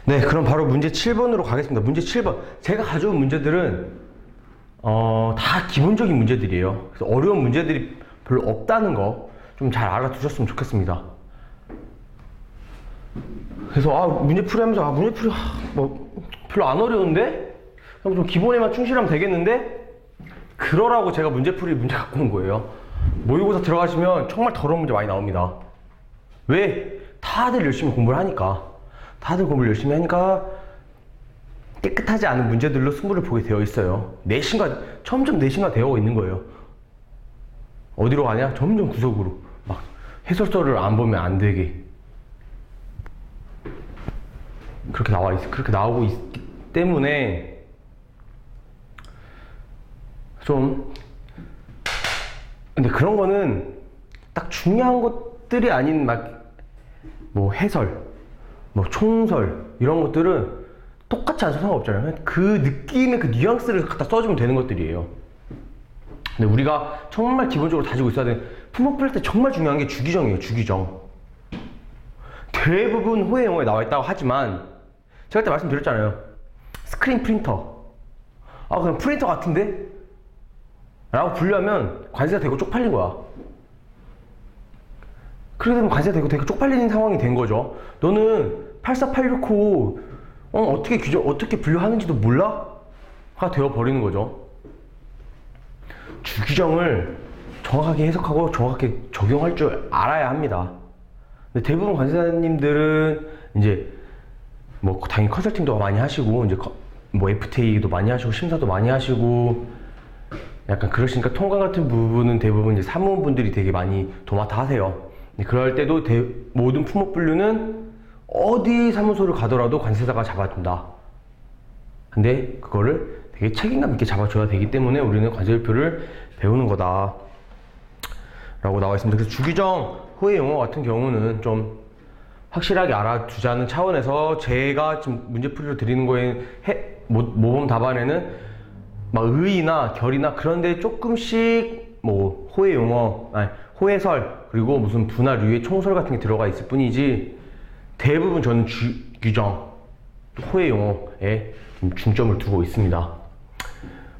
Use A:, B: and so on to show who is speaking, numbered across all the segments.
A: 네, 그럼 바로 문제 7번으로 가겠습니다. 문제 7번. 제가 가져온 문제들은 다 기본적인 문제들이에요. 그래서 어려운 문제들이 별로 없다는 거 좀 잘 알아두셨으면 좋겠습니다. 그래서 문제풀이 하면서 문제풀이 뭐 별로 안 어려운데? 그럼 좀 기본에만 충실하면 되겠는데? 그러라고 제가 문제 갖고 온 거예요. 모의고사 들어가시면 정말 더러운 문제 많이 나옵니다. 왜? 다들 열심히 공부를 하니까. 다들 공부를 열심히 하니까 깨끗하지 않은 문제들로 승부를 보게 되어 있어요. 점점 내신화 되어 있는 거예요. 어디로 가냐? 점점 구석으로. 막 해설서를 안 보면 안 되게. 그렇게 나오고 있기 때문에 근데 그런 거는 딱 중요한 것들이 아닌 뭐 해설, 뭐 총설 이런 것들은 똑같이 안 써도 상관없잖아요. 그 느낌의 그 뉘앙스를 갖다 써주면 되는 것들이에요. 근데 우리가 정말 기본적으로 다지고 있어야 되는 품목 풀 때 정말 중요한 게 주기정이에요. 주기정. 대부분 호혜 영어에 나와 있다고 하지만 제가 그때 말씀드렸잖아요. 스크린 프린터. 그냥 프린터 같은데? 라고 분류하면 관세가 되고 쪽팔린 거야. 그렇게 되면 관세가 되고 쪽팔리는 상황이 된 거죠. 너는 84865 어떻게 분류하는지도 몰라? 가 되어버리는 거죠. 주기정을 정확하게 해석하고 정확하게 적용할 줄 알아야 합니다. 근데 대부분 관세사님들은 이제 뭐 당연히 컨설팅도 많이 하시고 이제 뭐 FTA도 많이 하시고 심사도 많이 하시고 약간 그러시니까 통관 같은 부분은 대부분 이제 사무분들이 되게 많이 도맡아 하세요. 그럴 때도 모든 품목 분류는 어디 사무소를 가더라도 관세사가 잡아준다. 근데 그거를 되게 책임감 있게 잡아줘야 되기 때문에 우리는 관세율표를 배우는 거다 라고 나와 있습니다. 그래서 주기정 호혜 용어 같은 경우는 좀 확실하게 알아두자는 차원에서 제가 지금 문제풀이로 드리는 거에 모범 답안에는 막 의의나 결이나 그런데 조금씩 뭐 호혜 용어, 호혜설 그리고 무슨 분할유의 총설 같은 게 들어가 있을 뿐이지 대부분 저는 규정, 호혜 용어에 좀 중점을 두고 있습니다.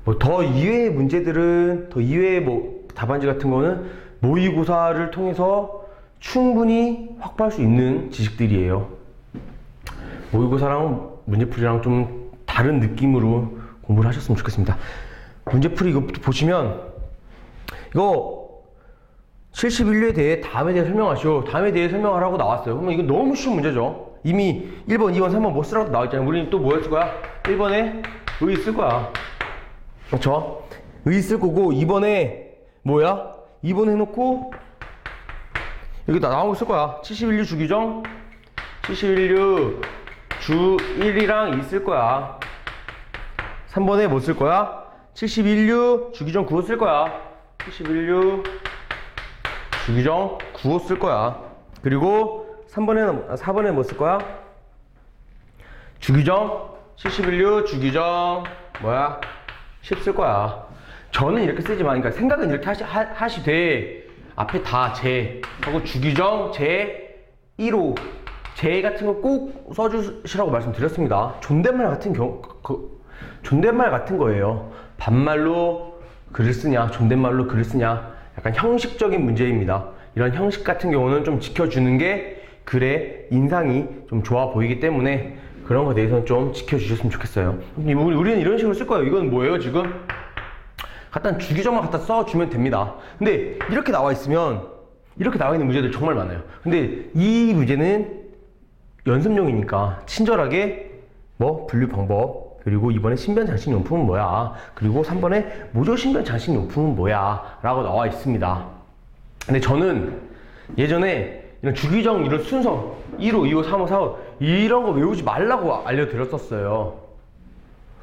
A: 뭐 더 이외의 문제들은 더 이외의 뭐 답안지 같은 거는 모의고사를 통해서 충분히 확보할 수 있는 지식들이에요. 모의고사랑 문제풀이랑 좀 다른 느낌으로 공부를 하셨으면 좋겠습니다. 문제풀이 이거 보시면 이거 71류에 대해 다음에 대해 설명하시오. 다음에 대해 설명하라고 나왔어요. 그러면 이거 너무 쉬운 문제죠. 이미 1번, 2번, 3번 뭐 쓰라고 나와있잖아요. 우리는 또 뭐 했을 거야? 1번에 의 쓸 거야. 그렇죠? 의 쓸 거고 2번에 뭐야? 2번 해놓고 여기 나온 거 쓸 거야. 71류 주기정 71류 주 1이랑 2 쓸 거야. 3번에 뭐 쓸 거야? 71류 주기정 9호 쓸 거야. 71류 주기정 9호 쓸 거야. 그리고 4번에 뭐 쓸 거야? 주기정 71류 주기정 10 쓸 거야. 저는 이렇게 쓰지만 그러니까 생각은 이렇게 하시되 앞에 다 제 하고 주기정 제 1호 제 같은 거 꼭 써주시라고 말씀드렸습니다. 존댓말 같은 거예요. 반말로 글을 쓰냐 존댓말로 글을 쓰냐 약간 형식적인 문제입니다. 이런 형식 같은 경우는 좀 지켜주는 게 글의 인상이 좀 좋아 보이기 때문에 그런 거에 대해서는 좀 지켜주셨으면 좋겠어요. 우리는 이런 식으로 쓸 거예요. 이건 뭐예요 지금? 주기정만 갖다 써주면 됩니다. 근데 이렇게 나와 있는 문제들 정말 많아요. 근데 이 문제는 연습용이니까 친절하게 뭐 분류 방법 그리고 2번에 신변장식용품은 뭐야 그리고 3번에 모조 신변장식용품은 뭐야 라고 나와 있습니다. 근데 저는 예전에 이런 주기정 이런 순서 1호, 2호, 3호, 4호 이런 거 외우지 말라고 알려드렸었어요.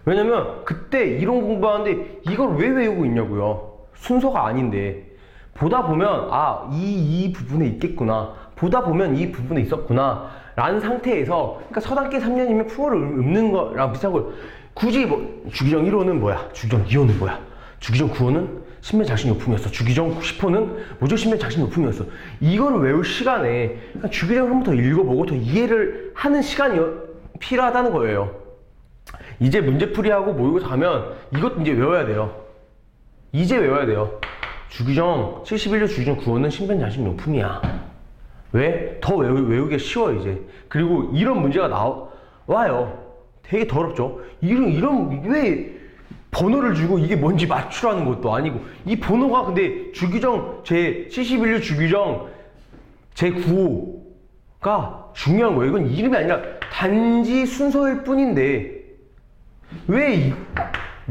A: 왜냐면 그때 이론 공부하는데 이걸 왜 외우고 있냐고요. 순서가 아닌데 보다 보면 이 부분에 있겠구나 보다 보면 이 부분에 있었구나 라는 상태에서 그러니까 서당계 3년이면 풀어를 읊는 거랑 비슷한 걸 굳이 뭐 주기정 1호는 뭐야 주기정 2호는 뭐야 주기정 9호는 신변장식용품이었어 주기정 10호는 모조 신변장식용품이었어 이거를 외울 시간에 주기정을 한 번 더 읽어보고 더 이해를 하는 시간이 필요하다는 거예요. 이제 문제풀이하고 모의고사 가면 이것도 이제 외워야 돼요. 이제 외워야 돼요. 주기정 71조 주기정 구호는 신변장식용품이야. 왜? 더 외우기가 쉬워요 이제. 그리고 이런 문제가 나와요. 되게 더럽죠. 이런 왜 번호를 주고 이게 뭔지 맞추라는 것도 아니고, 이 번호가 근데 주기정 제 71조 주기정 제 9호가 중요한 거예요. 이건 이름이 아니라 단지 순서일 뿐인데 왜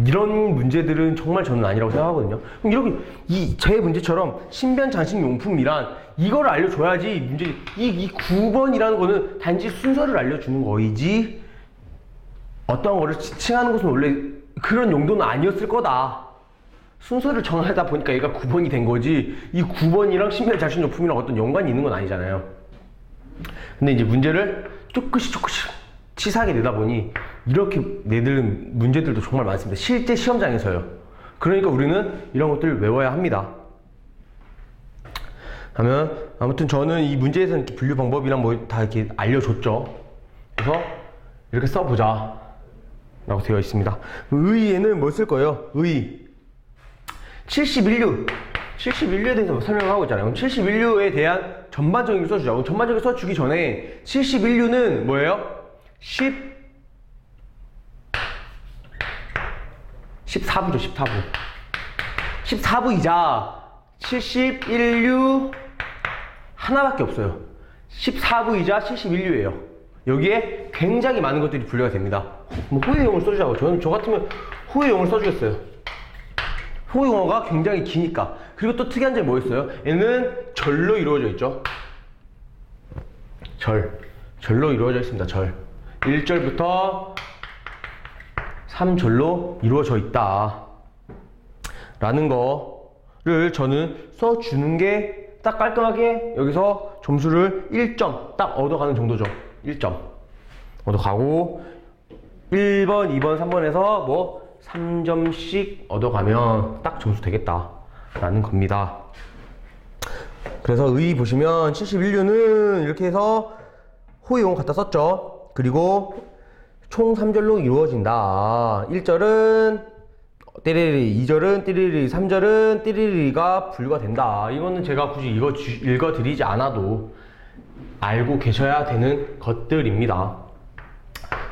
A: 이런 문제들은 정말 저는 아니라고 생각하거든요. 그럼 이렇게 제 문제처럼 신변장식용품이란 이걸 알려줘야지 문제, 이 9번이라는 거는 단지 순서를 알려주는 거이지 어떤 거를 지칭하는 것은 원래 그런 용도는 아니었을 거다. 순서를 정하다 보니까 얘가 9번이 된 거지, 이 9번이랑 신변장식용품이랑 어떤 연관이 있는 건 아니잖아요. 근데 이제 문제를 조금씩 치사하게 내다 보니 이렇게 내드는 문제들도 정말 많습니다. 실제 시험장에서요. 그러니까 우리는 이런 것들을 외워야 합니다. 하면 아무튼 저는 이 문제에서는 이렇게 분류 방법이랑 뭐 다 이렇게 알려줬죠. 그래서 이렇게 써보자 라고 되어 있습니다. 의에는 뭐 쓸 거예요? 의 71류에 대해서 설명을 하고 있잖아요. 그럼 71류에 대한 전반적인 걸 써주자고. 전반적인 걸 써주기 전에 71류는 뭐예요? 14부죠. 14부이자 71류 하나밖에 없어요. 14부이자 71류예요. 여기에 굉장히 많은 것들이 분류가 됩니다. 뭐 호의용을 써주자고. 저 같으면 호의용을 써주겠어요. 호의용어가 굉장히 기니까. 그리고 또 특이한 점이 뭐 있어요? 얘는 절로 이루어져 있죠. 절로 이루어져 있습니다. 절. 1절부터 3절로 이루어져 있다 라는 거를 저는 써주는 게 딱 깔끔하게 여기서 점수를 1점 딱 얻어가는 정도죠. 1점 얻어가고 1번, 2번, 3번에서 뭐 3점씩 얻어가면 딱 점수 되겠다 라는 겁니다. 그래서 의 보시면 71류는 이렇게 해서 호의용 갖다 썼죠. 그리고 총 3절로 이루어진다. 1절은 띠리리, 2절은 띠리리, 3절은 띠리리가 분류가 된다. 이거는 제가 굳이 읽어드리지 않아도 알고 계셔야 되는 것들입니다.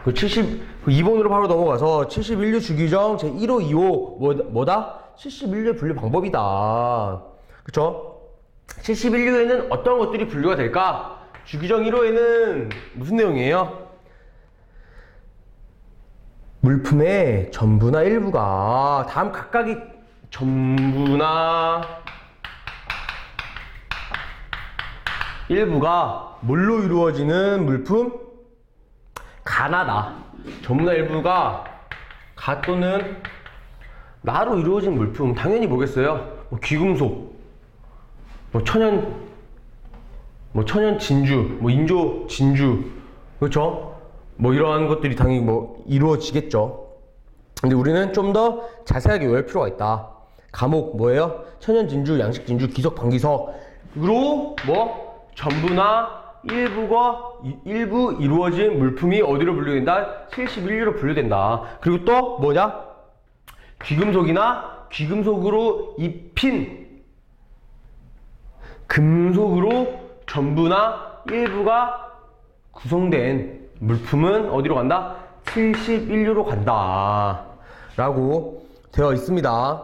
A: 2번으로 바로 넘어가서 71류 주기정 제 1호, 2호 뭐다? 71류의 분류 방법이다. 그쵸? 71류에는 어떤 것들이 분류가 될까? 주기정 1호에는 무슨 내용이에요? 물품의 전부나 일부가 다음 각각의 전부나 일부가 뭘로 이루어지는 물품? 가나다. 전부나 일부가 가 또는 나로 이루어진 물품. 당연히 뭐겠어요? 뭐 귀금속, 뭐 천연 진주, 뭐 인조 진주, 그렇죠? 뭐 이러한 것들이 당연히 뭐 이루어지겠죠. 근데 우리는 좀 더 자세하게 외울 필요가 있다. 과목 뭐예요? 천연 진주, 양식 진주, 기석, 방기석으로 뭐 전부나 일부 이루어진 물품이 어디로 분류된다? 71류로 분류된다. 그리고 또 뭐냐? 귀금속이나 귀금속으로 입힌 금속으로 전부나 일부가 구성된 물품은 어디로 간다? 71류로 간다 라고 되어 있습니다.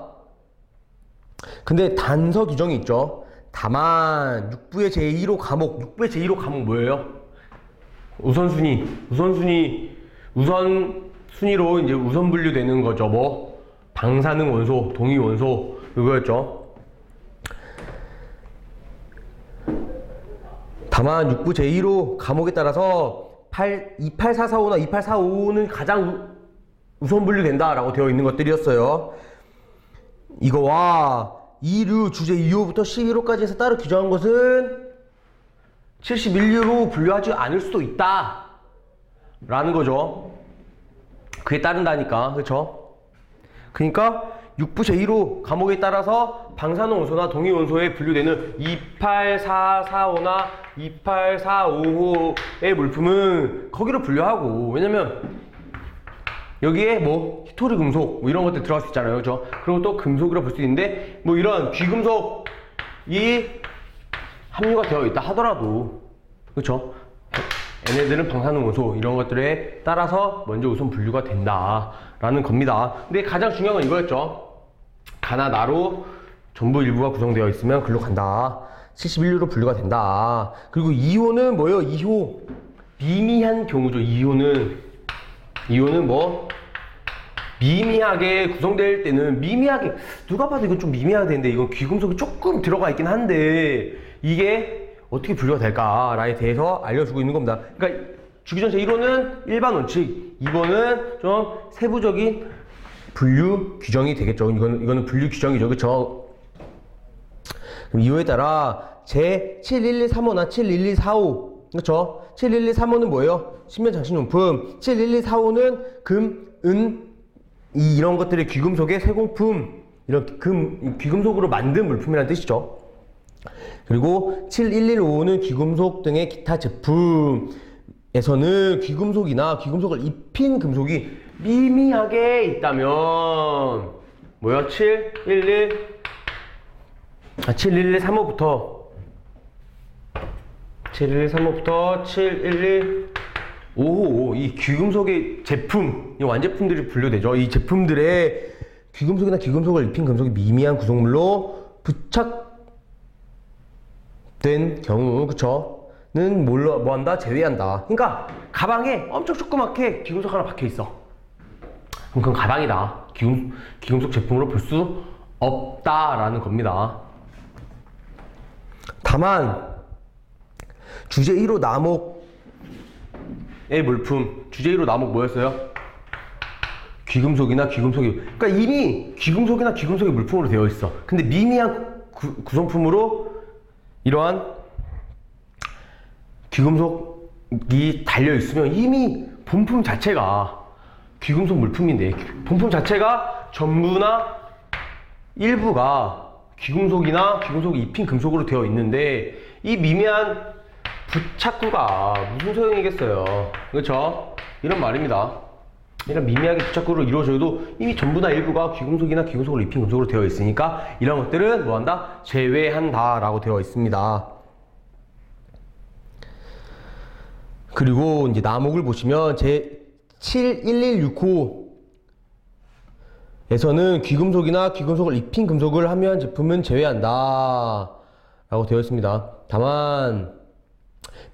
A: 근데 단서 규정이 있죠. 다만 6부의 제1호 과목, 6부의 제1호 과목 뭐예요? 우선순위로 이제 우선 분류되는 거죠. 뭐 방사능 원소, 동위 원소 이거였죠. 다만 6부 제1호 과목에 따라서 28445나 2845는 가장 우선 분류된다 라고 되어 있는 것들이었어요. 이거와 2류 주제 2호부터 11호까지 해서 따로 규정한 것은 71류로 분류하지 않을 수도 있다 라는 거죠. 그에 따른다니까. 그쵸? 그러니까 6부 제1호 과목에 따라서 방사능 원소나 동위 원소에 분류되는 28445나 28455의 물품은 거기로 분류하고, 왜냐면 여기에 뭐 히토리 금속 뭐 이런 것들 들어갈 수 있잖아요, 그죠? 그리고 또 금속이라 볼 수 있는데 뭐 이런 귀금속이 함유가 되어 있다 하더라도, 그렇죠? 얘네들은 방사능 원소 이런 것들에 따라서 먼저 우선 분류가 된다라는 겁니다. 근데 가장 중요한 건 이거였죠. 가나 나로 전부 일부가 구성되어 있으면 글로 간다. 71류로 분류가 된다. 그리고 2호는 뭐예요? 2호 미미한 경우죠. 2호는 뭐 미미하게 구성될 때는, 미미하게 누가 봐도 이건 좀 미미하게 되는데 이건 귀금속이 조금 들어가 있긴 한데 이게 어떻게 분류가 될까에 대해서 알려주고 있는 겁니다. 그러니까 주기전체 1호는 일반 원칙, 2번은 좀 세부적인 분류 규정이 되겠죠. 이거는 분류 규정이죠, 그렇죠? 그럼 2호에 따라 제 71135나 71145, 그렇죠? 71135는 뭐예요? 신변장신용품. 71145는 금, 은, 이런 것들의 귀금속의 세공품, 이런 귀금속으로 만든 물품이라는 뜻이죠. 그리고 7115는 귀금속 등의 기타 제품에서는 귀금속이나 귀금속을 입힌 금속이 미미하게 있다면 뭐야? 71135부터 71135이 귀금속의 제품, 이 완제품들이 분류되죠. 이 제품들의 귀금속이나 귀금속을 입힌 금속이 미미한 구성물로 부착된 경우, 그쵸? 는 뭐한다? 제외한다. 그러니까 가방에 엄청 조그맣게 귀금속 하나 박혀 있어. 그럼 그건 가방이다. 귀금속 제품으로 볼 수 없다라는 겁니다. 다만 주제 1호 남옥의 물품, 주제 1호 남옥 뭐였어요? 귀금속이나 귀금속이, 그러니까 이미 귀금속이나 귀금속의 물품으로 되어 있어. 근데 미미한 구성품으로 이러한 귀금속이 달려 있으면 이미 본품 자체가 귀금속 물품인데, 본품 자체가 전부나 일부가 귀금속이나 귀금속이 입힌 금속으로 되어 있는데 이 미미한 부착구가 무슨 소용이겠어요, 그렇죠? 이런 말입니다. 이런 미미하게 부착구로 이루어져도 이미 전부나 일부가 귀금속이나 귀금속을 입힌 금속으로 되어 있으니까 이런 것들은 뭐한다? 제외한다 라고 되어 있습니다. 그리고 이제 남옥을 보시면 제 71165에서는 귀금속이나 귀금속을 입힌 금속을 함유한 제품은 제외한다 라고 되어 있습니다. 다만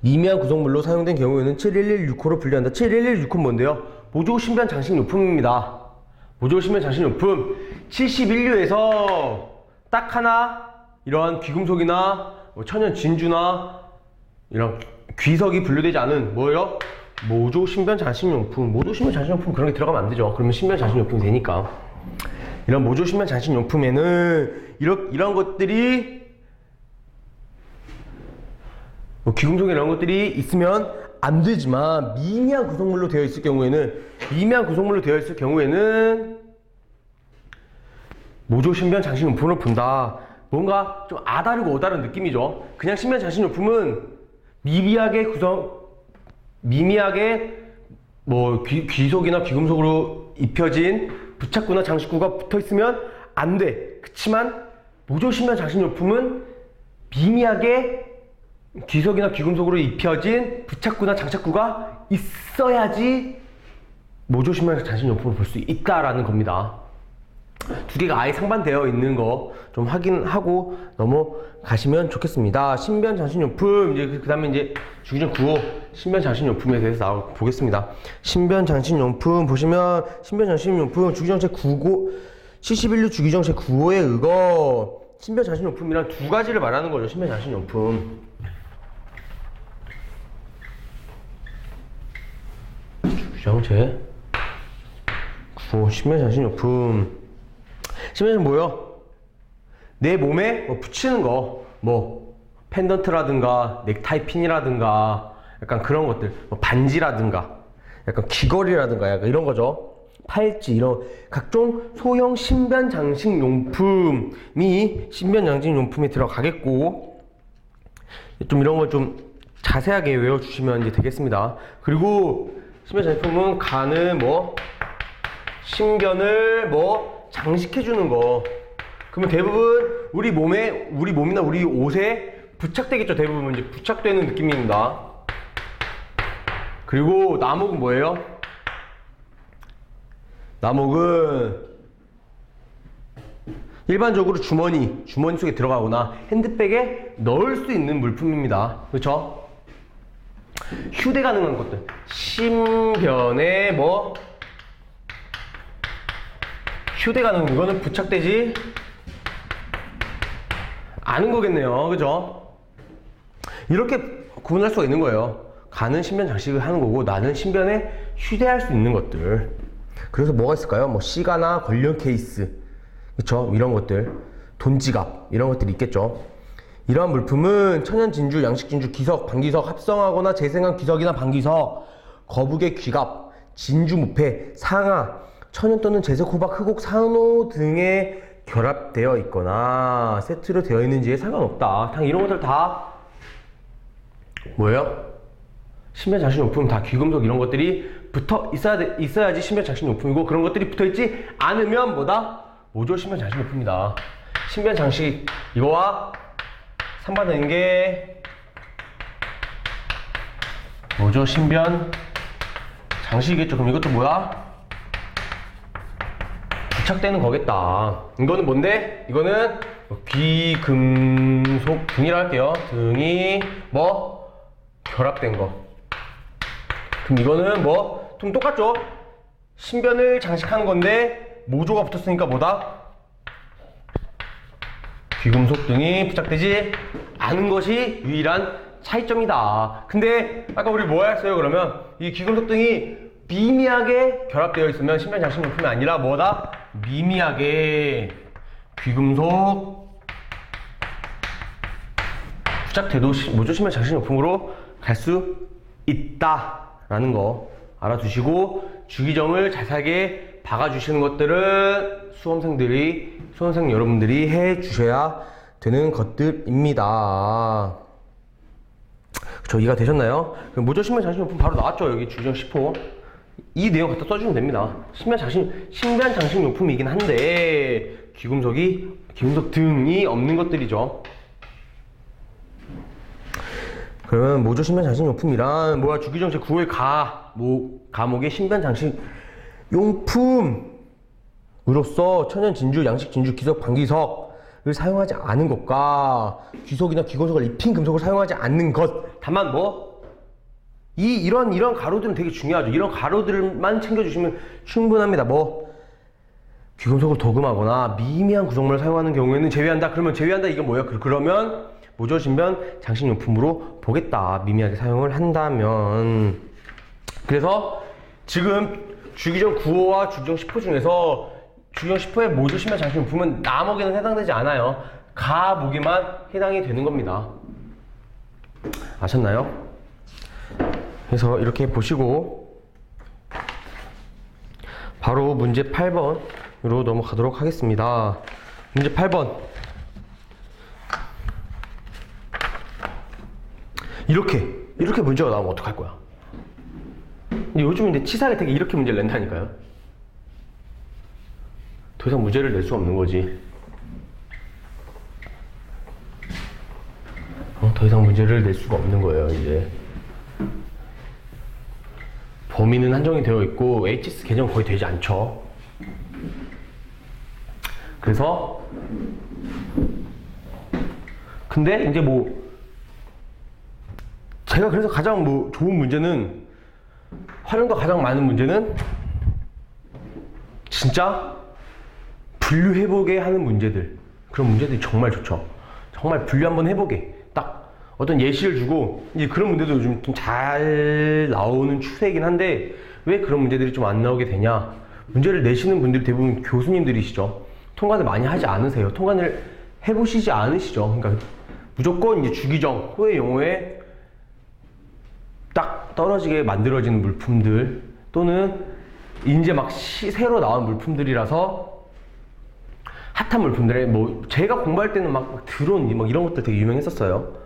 A: 미미한 구성물로 사용된 경우에는 71165로 분류한다. 71165는 뭔데요? 모조 신변 장식용품입니다. 모조 신변 장식용품 71류에서 딱 하나 이런 귀금속이나 뭐 천연 진주나 이런 귀석이 분류되지 않은 뭐예요? 모조 신변 장식용품. 모조 신변 장식용품 그런 게 들어가면 안 되죠. 그러면 신변 장식용품이 되니까. 이런 모조 신변 장식용품에는 이런 것들이 뭐 귀금속 이런 것들이 있으면 안 되지만 미미한 구성물로 되어 있을 경우에는 모조 신변 장식용품으로 본다. 뭔가 좀 아다르고 어다른 느낌이죠. 그냥 신변 장식용품은 미미하게 뭐 귀속이나 귀금속으로 입혀진 부착구나 장식구가 붙어 있으면 안 돼. 그치만 모조 신변 장식용품은 미미하게 귀석이나 귀금속으로 입혀진 부착구나 장착구가 있어야지 모조 신변 장식용품을 볼 수 있다라는 겁니다. 두 개가 아예 상반되어 있는 거 좀 확인하고 넘어가시면 좋겠습니다. 신변 장식용품, 이제 그 다음에 이제 주기전 9호 신변 장식용품에 대해서 보겠습니다. 신변 장식용품 보시면 신변 장식용품 주기전 제 9호 71류 주기전 제 9호에 의거 신변 장식용품이란 두 가지를 말하는 거죠. 신변 장식용품. 주기전 제 9호 신변 장식용품. 신변은 뭐요? 내 몸에 뭐 붙이는 거, 뭐 펜던트라든가 넥타이 핀이라든가 약간 그런 것들, 뭐 반지라든가 약간 귀걸이라든가 약간 이런 거죠. 팔찌 이런 각종 소형 신변 장식 용품이 들어가겠고, 좀 이런 거 좀 자세하게 외워주시면 이제 되겠습니다. 그리고 신변 장식품은 간을 뭐 신변을 뭐 장식해주는 거, 그러면 대부분 우리 몸이나 우리 옷에 부착되겠죠. 대부분 이제 부착되는 느낌입니다. 그리고 나목은 뭐예요? 나목은 일반적으로 주머니 속에 들어가거나 핸드백에 넣을 수 있는 물품입니다. 그렇죠? 휴대 가능한 것들, 신변에 뭐 휴대 가능한 이거는 부착되지 않은 거겠네요. 그죠? 이렇게 구분할 수가 있는 거예요. 간은 신변 장식을 하는 거고, 나는 신변에 휴대할 수 있는 것들. 그래서 뭐가 있을까요? 뭐 시가나 관련 케이스, 그쵸? 이런 것들, 돈지갑 이런 것들이 있겠죠. 이러한 물품은 천연 진주, 양식 진주, 기석, 방기석 합성하거나 재생한 기석이나 방기석, 거북의 귀갑, 진주 무패, 상아, 천연 또는 재색 호박, 흑옥, 산호 등에 결합되어 있거나 세트로 되어 있는지에 상관없다. 당 이런 것들 다 뭐예요? 신변 장식 용품 다 귀금속 이런 것들이 붙어 있어야지 신변 장식 용품이고, 그런 것들이 붙어 있지 않으면 뭐다? 모조 신변 장식 용품이다. 신변 장식 이거와 상반되는 게 모조 신변 장식이겠죠. 그럼 이것도 뭐야? 부착되는 거겠다. 이거는 뭔데? 이거는 귀금속 등이라 할게요. 등이 뭐 결합된 거. 그럼 이거는 뭐 좀 똑같죠? 신변을 장식하는 건데 모조가 붙었으니까 뭐다? 귀금속 등이 부착되지 않은 것이 유일한 차이점이다. 근데 아까 우리 뭐 했어요? 그러면 이 귀금속 등이 미미하게 결합되어 있으면 신변 장식 용품이 아니라 뭐다? 미미하게 귀금속 부착돼도 모조 신변 장식 용품으로 갈 수 있다라는 거 알아두시고, 주기점을 자세하게 박아주시는 것들은 수험생 여러분들이 해주셔야 되는 것들입니다. 그쵸? 이해가 되셨나요? 모조 신변 장식 용품 바로 나왔죠. 여기 주기점 10호. 이 내용 갖다 써주면 됩니다. 신변 장식 용품이긴 한데 귀금속 등이 없는 것들이죠. 그러면 모조 신변 장식 용품이란 뭐야? 주기정 제9호의 가목의 신변 장식 용품으로서 천연 진주, 양식 진주, 기석, 방기석을 사용하지 않은 것과 귀석이나 귀금속을 입힌 금속을 사용하지 않는 것. 다만 뭐 이런 가로들은 되게 중요하죠. 이런 가로들만 챙겨주시면 충분합니다. 뭐 귀금속을 도금하거나 미미한 구성물을 사용하는 경우에는 제외한다. 그러면 제외한다 이건 뭐예요? 그러면 모조 신변 장식 용품으로 보겠다. 미미하게 사용을 한다면. 그래서 지금 주기정 9호와 주기정 10호 중에서 주기정 10호의 모조 신변 장식 용품은 나목에는 해당되지 않아요. 가목에만 해당이 되는 겁니다. 아셨나요? 그래서 이렇게 보시고 바로 문제 8번으로 넘어가도록 하겠습니다. 문제 8번. 이렇게 문제가 나오면 어떡할 거야? 근데 요즘 이제 치사하게 되게 이렇게 문제를 낸다니까요. 더 이상 문제를 낼 수 없는 거지. 더 이상 문제를 낼 수가 없는 거예요, 이제. 범위는 한정이 되어 있고 HS 개정 거의 되지 않죠. 그래서 근데 이제 뭐 제가 그래서 가장 뭐 좋은 문제는, 활용도 가장 많은 문제는 진짜 분류해보게 하는 문제들, 그런 문제들이 정말 좋죠. 정말 분류 한번 해보게, 딱 어떤 예시를 주고, 이제 그런 문제도 요즘 좀 잘 나오는 추세이긴 한데 왜 그런 문제들이 좀 안 나오게 되냐? 문제를 내시는 분들이 대부분 교수님들이시죠. 통관을 많이 하지 않으세요. 통관을 해보시지 않으시죠. 그러니까 무조건 이제 주기정 호의 용어에 딱 떨어지게 만들어지는 물품들, 또는 이제 막 새로 나온 물품들이라서 핫한 물품들에 뭐 제가 공부할 때는 막 드론 막 이런 것들 되게 유명했었어요.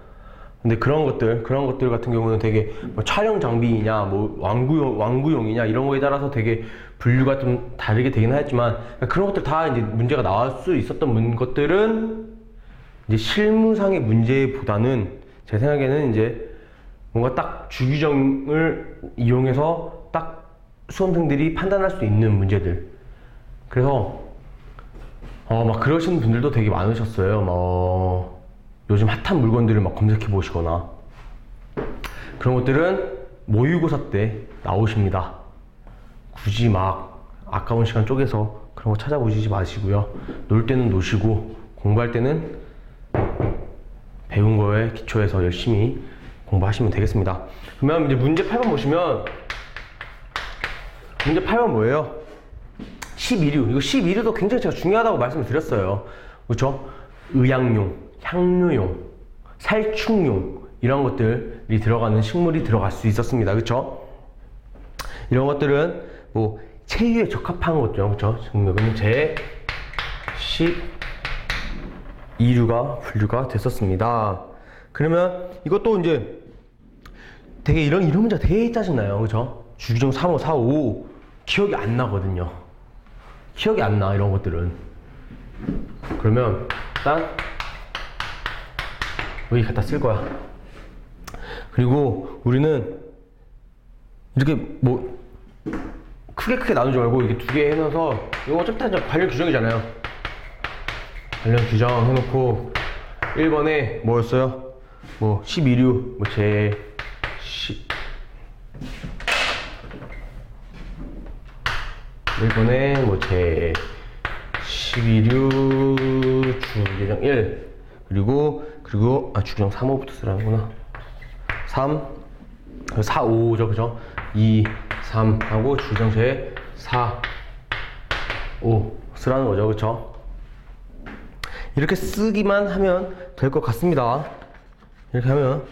A: 근데 그런 것들 같은 경우는 되게 뭐 촬영 장비이냐 뭐 왕구용이냐 이런 거에 따라서 되게 분류가 좀 다르게 되긴 하였지만, 그런 것들 다 이제 문제가 나올 수 있었던 것들은 이제 실무상의 문제보다는 제 생각에는 이제 뭔가 딱 주규정을 이용해서 딱 수험생들이 판단할 수 있는 문제들. 그래서 막 그러시는 분들도 되게 많으셨어요. 요즘 핫한 물건들을 막 검색해 보시거나 그런 것들은 모의고사 때 나오십니다. 굳이 막 아까운 시간 쪼개서 그런 거 찾아보시지 마시고요. 놀 때는 노시고 공부할 때는 배운 거에 기초해서 열심히 공부하시면 되겠습니다. 그러면 이제 문제 8번 보시면, 문제 8번 뭐예요? 12류. 이거 12류도 굉장히 제가 중요하다고 말씀을 드렸어요. 그렇죠? 의약용, 향료용, 살충용 이런 것들이 들어가는 식물이 들어갈 수 있었습니다. 그렇죠? 이런 것들은 뭐 체유에 적합한 거죠. 그렇죠? 여기는 제 12류가 분류가 됐었습니다. 그러면 이것도 이제 되게 이런 문제가 되게 짜증나요. 그렇죠? 주기종 3호, 4호, 5 기억이 안 나거든요. 기억이 안 나, 이런 것들은. 그러면 일단 여기 갖다 쓸 거야. 그리고 우리는 이렇게 뭐 크게 나누지 말고 이렇게 두 개 해놔서, 이거 어차피 다 관련 규정이잖아요. 관련 규정 해놓고 1번에 뭐였어요? 뭐 12류 뭐 제 1번에 뭐 제 12류 주규정 1 그리고 주규정 3호부터 쓰라는구나. 3 4, 5죠. 그죠? 2, 3 하고 주규정 제 4, 5 쓰라는 거죠. 그쵸? 이렇게 쓰기만 하면 될 것 같습니다. 이렇게 하면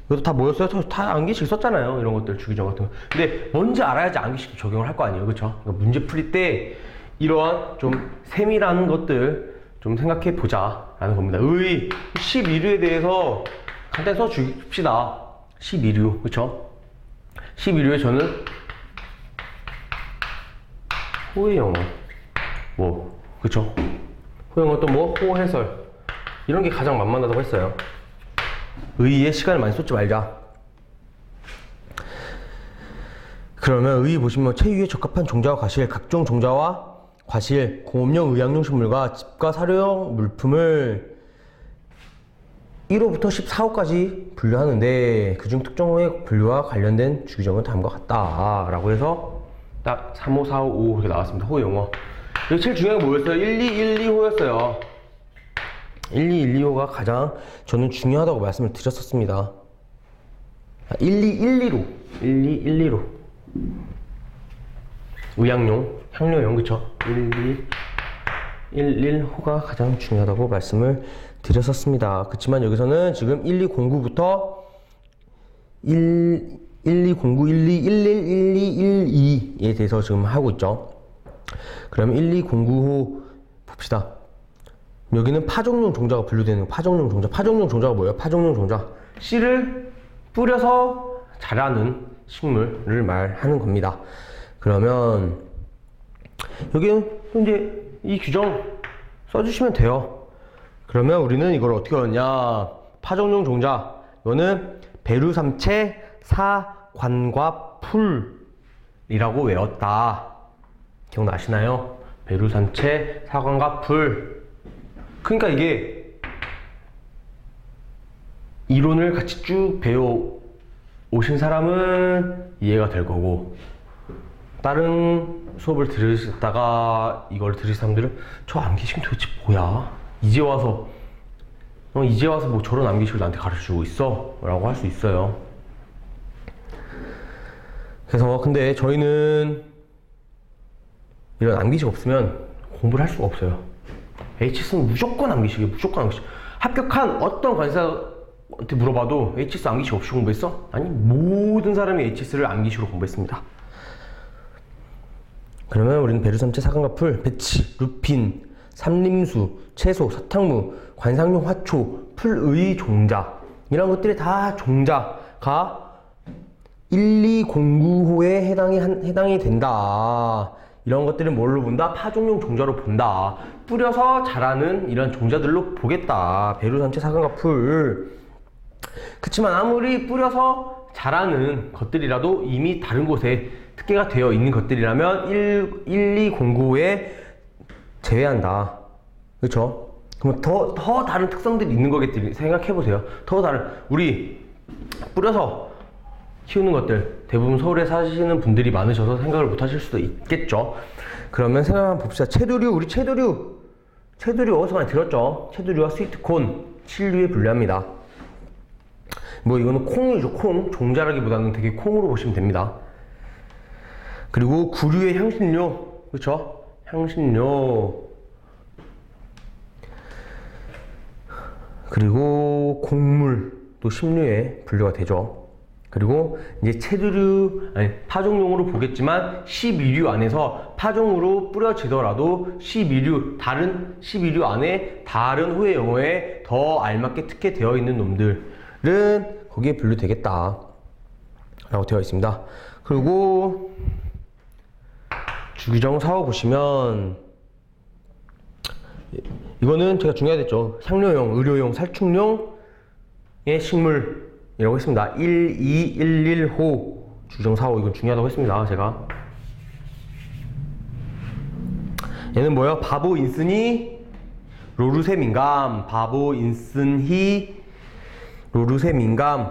A: 이것도 다 뭐였어요? 다 암기식 썼잖아요. 이런 것들 주기정 같은 거. 근데 뭔지 알아야지 암기식 적용을 할 거 아니에요. 그쵸? 그러니까 문제 풀이 때 이러한 좀 세밀한 것들 좀 생각해 보자 라는 겁니다. 12류에 대해서 간단히 써줍시다. 12류. 그쵸? 12류에 저는 호의 영어 뭐 그쵸? 호의 영어 또 뭐 호해설 이런 게 가장 만만하다고 했어요. 의의에 시간을 많이 쏟지 말자. 그러면 의의 보시면 체유에 적합한 종자와 과실, 각종 종자와 과실, 공업용 의약용 식물과 집과 사료용 물품을 1호부터 14호까지 분류하는데 그중 특정호의 분류와 관련된 주규정은 다음과 같다 라고 해서 딱 3호, 4호, 5 이렇게 나왔습니다. 호 영어. 여기 제일 중요한 게 뭐였어요? 1, 2, 1, 2호였어요. 1, 2, 1, 2호가 가장 저는 중요하다고 말씀을 드렸었습니다. 1, 2, 1, 2로 1, 2, 1, 2로 의약용, 향료용 그쵸? 1, 2, 1, 1호가 가장 중요하다고 말씀을 드렸었습니다. 그렇지만 여기서는 지금 1209부터 1209, 12, 11, 12, 12에 대해서 지금 하고 있죠. 그러면 1209호 봅시다. 여기는 파종용 종자가 분류되는 파종용 종자. 파종용 종자가 뭐예요? 파종용 종자. 씨를 뿌려서 자라는 식물을 말하는 겁니다. 그러면 여기는 이제 이 규정 써주시면 돼요. 그러면 우리는 이걸 어떻게 얻냐? 파종용 종자. 이거는 배류삼체, 사관과 풀이라고 외웠다. 기억나시나요? 배류삼체, 사관과 풀. 그러니까 이게 이론을 같이 쭉 배워 오신 사람은 이해가 될 거고, 다른 수업을 들으시다가 이걸 들으신 사람들은 저 암기식 도대체 뭐야? 이제 와서 뭐 저런 암기식을 나한테 가르쳐주고 있어? 라고 할 수 있어요. 그래서 근데 저희는 이런 암기식 없으면 공부를 할 수가 없어요. HS는 무조건 암기식이에요. 무조건 암기식. 합격한 어떤 관사한테 물어봐도 HS 암기식 없이 공부했어? 아니, 모든 사람이 HS를 암기식으로 공부했습니다. 그러면 우리는 베르삼체, 사강가풀, 배치, 루핀, 삼림수, 채소, 사탕무, 관상용 화초, 풀의 종자 이런 것들이 다 종자가 1209호에 해당이 된다. 이런 것들은 뭘로 본다? 파종용 종자로 본다. 뿌려서 자라는 이런 종자들로 보겠다. 베르삼체, 사강가풀. 그치만 아무리 뿌려서 자라는 것들이라도 이미 다른 곳에 특혜가 되어 있는 것들이라면 1209호에 제외한다. 그렇죠? 그럼 더 다른 특성들이 있는 거겠지. 생각해보세요. 더 다른, 우리 뿌려서 키우는 것들 대부분 서울에 사시는 분들이 많으셔서 생각을 못 하실 수도 있겠죠. 그러면 생각 한번 봅시다. 채두류, 우리 채두류 어디서 많이 들었죠? 채두류와 스위트콘, 칠류에 분류합니다. 뭐 이거는 콩이죠. 콩. 종자라기보다는 되게 콩으로 보시면 됩니다. 그리고 구류의 향신료, 그렇죠? 향신료. 그리고 곡물도 식류에 분류가 되죠. 그리고 이제 채두류, 아니 파종용으로 보겠지만 12류 안에서 파종으로 뿌려지더라도 12류, 다른 12류 안에 다른 호의 영어에 더 알맞게 특혜되어 있는 놈들은 거기에 분류되겠다 라고 되어 있습니다. 그리고 주기정 4호 보시면 이거는 제가 중요하겠죠. 향료용, 의료용, 살충용의 식물이라고 했습니다. 1211호 주기정 4호 이건 중요하다고 했습니다. 제가 얘는 뭐예요? 바보 인슨이 로루세 민감, 바보 인슨히 로루세 민감이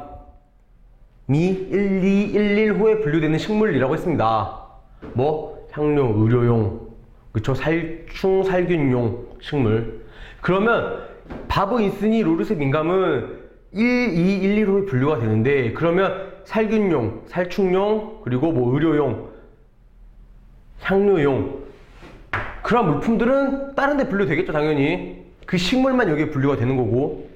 A: 1211호에 분류되는 식물이라고 했습니다. 뭐? 향료, 의료용, 그쵸? 살충, 살균용 식물. 그러면 바보 인슨이 로루세 민감은 1211호에 분류가 되는데, 그러면 살균용, 살충용, 그리고 뭐 의료용, 향료용 그런 물품들은 다른 데 분류되겠죠. 당연히 그 식물만 여기에 분류가 되는 거고,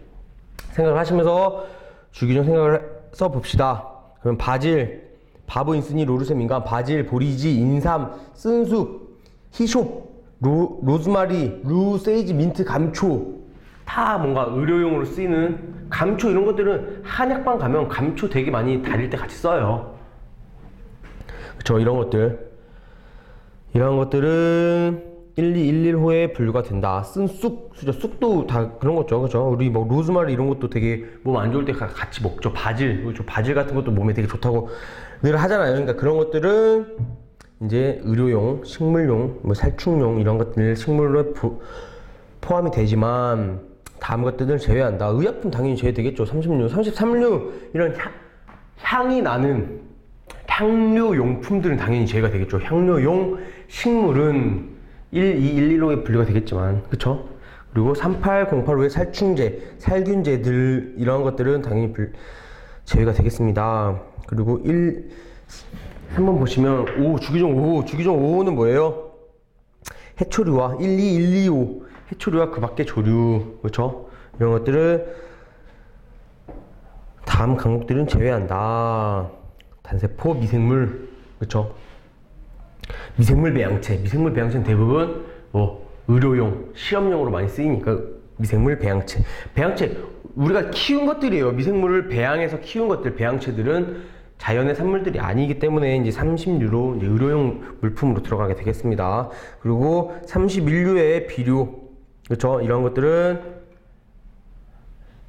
A: 생각을 하시면서 주기정 생각을 써봅시다. 그럼 바질, 바보 인슨이 로루세 민감, 바질, 보리지, 인삼, 쓴쑥, 히숍, 로즈마리, 루, 세이지, 민트, 감초 다 뭔가 의료용으로 쓰이는 감초. 이런 것들은 한약방 가면 감초 되게 많이 다릴 때 같이 써요. 그쵸? 이런 것들은 1211호에 분류가 된다. 쓴 쑥, 쑥도 다 그런 거죠. 그죠? 우리 뭐 로즈마리 이런 것도 되게 몸 안 좋을 때 같이 먹죠. 바질, 그렇죠? 바질 같은 것도 몸에 되게 좋다고 늘 하잖아요. 그러니까 그런 것들은 이제 의료용, 식물용, 뭐 살충용 이런 것들 식물로 포함이 되지만 다음 것들은 제외한다. 의약품 당연히 제외되겠죠. 30류, 33류 이런 향이 나는 향료용품들은 당연히 제외가 되겠죠. 향료용 식물은 1211호에 분류가 되겠지만, 그쵸? 그리고 3808호의 살충제, 살균제들 이런 것들은 당연히 제외가 되겠습니다. 그리고 한번 보시면 주기종 5호는 뭐예요? 해초류와 12125 해초류와 그 밖의 조류, 그렇죠? 이런 것들을 다음 항목들은 제외한다. 단세포, 미생물, 그렇죠? 미생물 배양체는 대부분 뭐 의료용, 실험용으로 많이 쓰이니까 미생물 배양체 우리가 키운 것들이에요. 미생물을 배양해서 키운 것들, 배양체들은 자연의 산물들이 아니기 때문에 이제 30류로 이제 의료용 물품으로 들어가게 되겠습니다. 그리고 31류의 비료, 그렇죠? 이런 것들은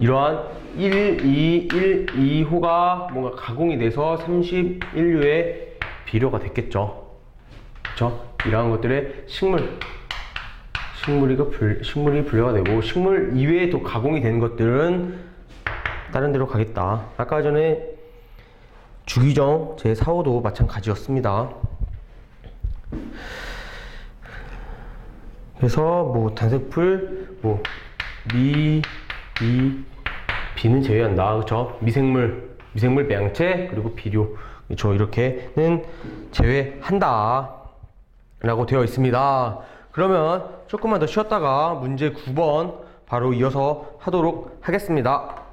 A: 이러한 1212호가 뭔가 가공이 돼서 31류의 비료가 됐겠죠. 그렇죠? 이러한 것들의 식물이 분류가 되고, 식물 이외에 또 가공이 되는 것들은 다른 데로 가겠다. 아까 전에 주기정 제4호도 마찬가지였습니다. 그래서 뭐 단색풀, 뭐 비는 제외한다. 그렇죠? 미생물 배양체, 그리고 비료, 그렇죠? 이렇게는 제외한다 라고 되어 있습니다. 그러면 조금만 더 쉬었다가 문제 9번 바로 이어서 하도록 하겠습니다.